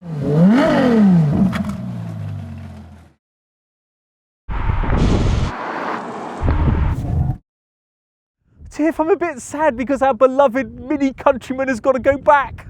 Tiff, I'm a bit sad because our beloved Mini Countryman has got to go back.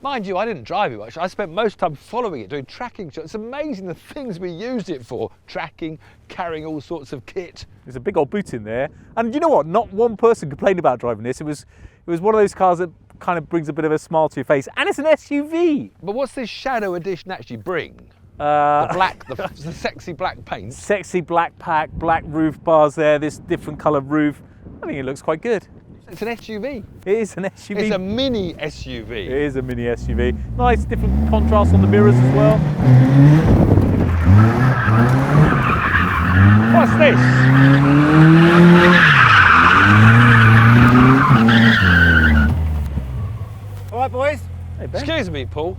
Mind you, I didn't drive it much. I spent most of the time following it, doing tracking shots. It's amazing the things we used it for. Tracking, carrying all sorts of kit. There's a big old boot in there. And you know what? Not one person complained about driving this. It was one of those cars that kind of brings a bit of a smile to your face. And it's an SUV. But what's this Shadow Edition actually bring? The sexy black paint. Sexy black pack, black roof bars there, this different coloured roof. I think it looks quite good. It's an SUV. It is an SUV. It's a mini SUV. It is a mini SUV. Nice different contrast on the mirrors as well. What's this? All right, boys. Hey, Ben. Excuse me, Paul.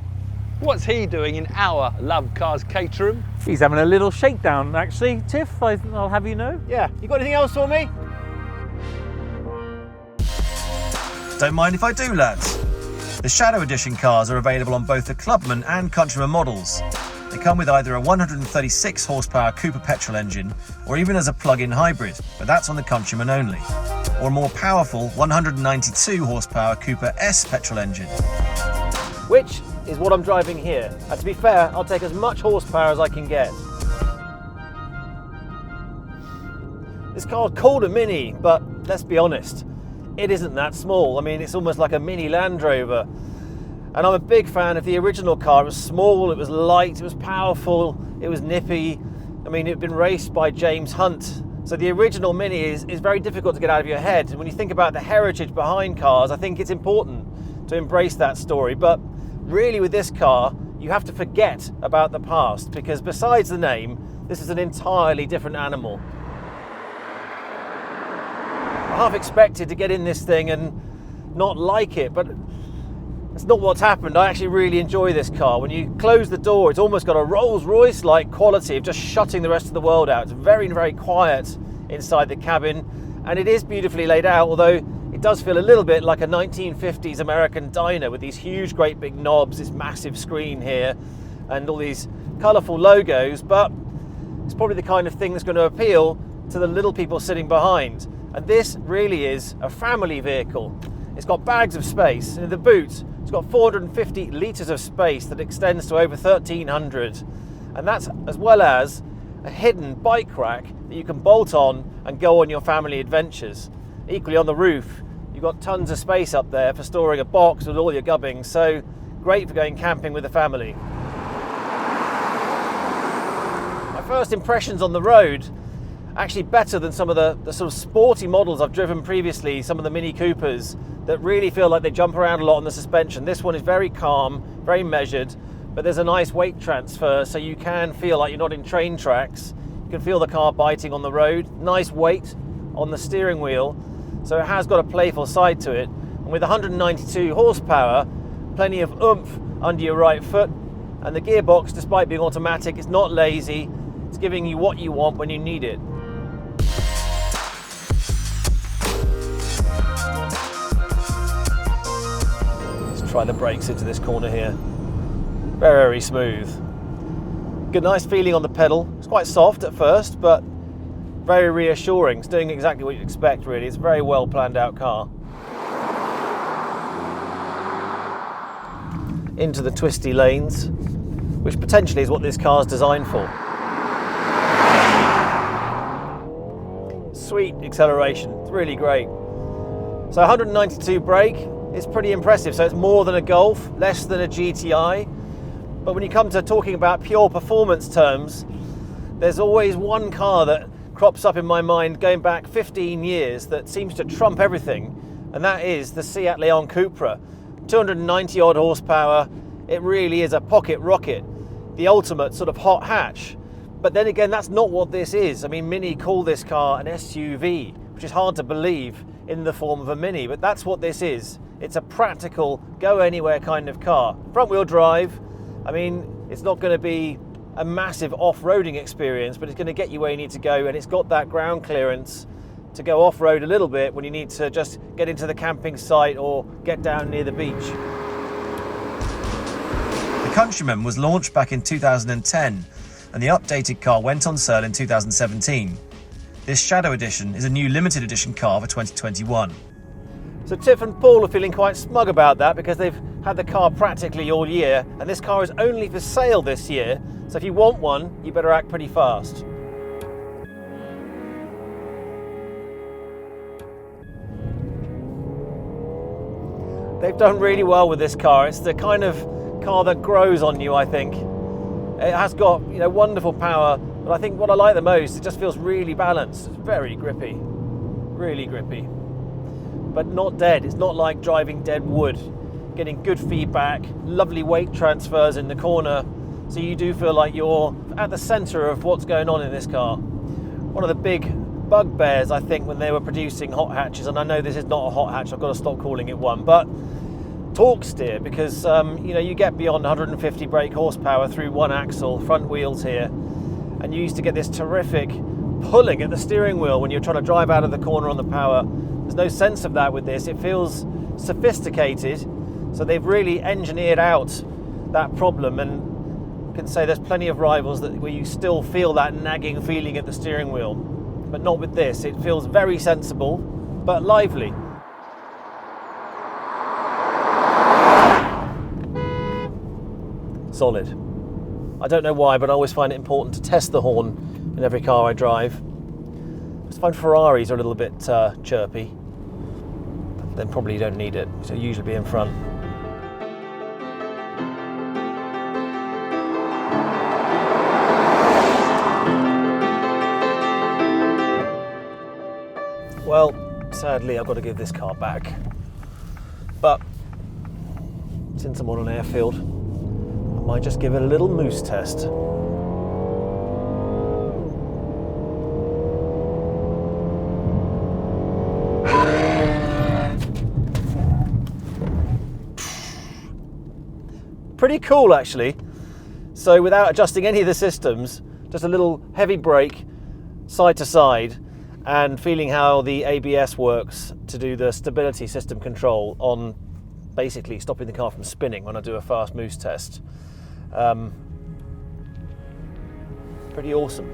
What's he doing in our Lovecars caterum? He's having a little shakedown, actually. Tiff, I'll have you know. Yeah, you got anything else for me? Don't mind if I do, lads. The Shadow Edition cars are available on both the Clubman and Countryman models. They come with either a 136 horsepower Cooper petrol engine or even as a plug-in hybrid, but that's on the Countryman only, or a more powerful 192 horsepower Cooper S petrol engine. Which is what I'm driving here. And to be fair, I'll take as much horsepower as I can get. This car's called a Mini, but let's be honest, it isn't that small. I mean, it's almost like a mini Land Rover. And I'm a big fan of the original car. It was small, it was light, it was powerful, it was nippy. I mean, it had been raced by James Hunt. So the original Mini is very difficult to get out of your head. And when you think about the heritage behind cars, I think it's important to embrace that story. But really with this car, you have to forget about the past, because besides the name, this is an entirely different animal. I half expected to get in this thing and not like it, but that's not what's happened. I actually really enjoy this car. When you close the door, it's almost got a Rolls-Royce-like quality of just shutting the rest of the world out. It's very, very quiet inside the cabin, and it is beautifully laid out, although it does feel a little bit like a 1950s American diner with these huge, great big knobs, this massive screen here, and all these colourful logos, but it's probably the kind of thing that's going to appeal to the little people sitting behind. And this really is a family vehicle. It's got bags of space. In the boot, it's got 450 litres of space that extends to over 1,300. And that's as well as a hidden bike rack that you can bolt on and go on your family adventures. Equally on the roof, you've got tons of space up there for storing a box with all your gubbings. So great for going camping with the family. My first impressions on the road, actually better than some of the sort of sporty models I've driven previously, some of the Mini Coopers that really feel like they jump around a lot on the suspension. This one is very calm, very measured, but there's a nice weight transfer, so you can feel like you're not in train tracks. You can feel the car biting on the road. Nice weight on the steering wheel, so it has got a playful side to it. And with 192 horsepower, plenty of oomph under your right foot, and the gearbox, despite being automatic, is not lazy. It's giving you what you want when you need it. Try the brakes into this corner here. Very smooth. Good, nice feeling on the pedal. It's quite soft at first, but very reassuring. It's doing exactly what you'd expect, really. It's a very well planned out car. Into the twisty lanes, which potentially is what this car's designed for. Sweet acceleration, it's really great. So 192 brake. It's pretty impressive. So it's more than a Golf, less than a GTI. But when you come to talking about pure performance terms, there's always one car that crops up in my mind going back 15 years that seems to trump everything, and that is the Seat Leon Cupra. 290 odd horsepower. It really is a pocket rocket, the ultimate sort of hot hatch. But then again, that's not what this is. I mean, Mini call this car an SUV, which is hard to believe in the form of a Mini, but that's what this is. It's a practical, go anywhere kind of car. Front wheel drive, I mean, it's not going to be a massive off-roading experience, but it's going to get you where you need to go, and it's got that ground clearance to go off-road a little bit when you need to just get into the camping site or get down near the beach. The Countryman was launched back in 2010, and the updated car went on sale in 2017. This Shadow Edition is a new limited edition car for 2021. So Tiff and Paul are feeling quite smug about that because they've had the car practically all year, and this car is only for sale this year, so if you want one, you better act pretty fast. They've done really well with this car. It's the kind of car that grows on you, I think. It has got, wonderful power, but I think what I like the most, it just feels really balanced. It's very grippy, really grippy. But not dead. It's not like driving dead wood. Getting good feedback, lovely weight transfers in the corner, so you do feel like you're at the centre of what's going on in this car. One of the big bugbears, I think, when they were producing hot hatches, and I know this is not a hot hatch, I've got to stop calling it one, but torque steer, because you get beyond 150 brake horsepower through one axle, front wheels here, and you used to get this terrific pulling at the steering wheel when you're trying to drive out of the corner on the power. There's no sense of that with this. It feels sophisticated, so they've really engineered out that problem, and I can say there's plenty of rivals where you still feel that nagging feeling at the steering wheel, but not with this. It feels very sensible, but lively. Solid. I don't know why, but I always find it important to test the horn in every car I drive. I just find Ferraris are a little bit chirpy. Then probably you don't need it, so usually be in front. Well, sadly I've got to give this car back. But since I'm on an airfield, I might just give it a little moose test. Pretty cool actually. So without adjusting any of the systems, just a little heavy brake side to side and feeling how the ABS works to do the stability system control on basically stopping the car from spinning when I do a fast moose test. Pretty awesome.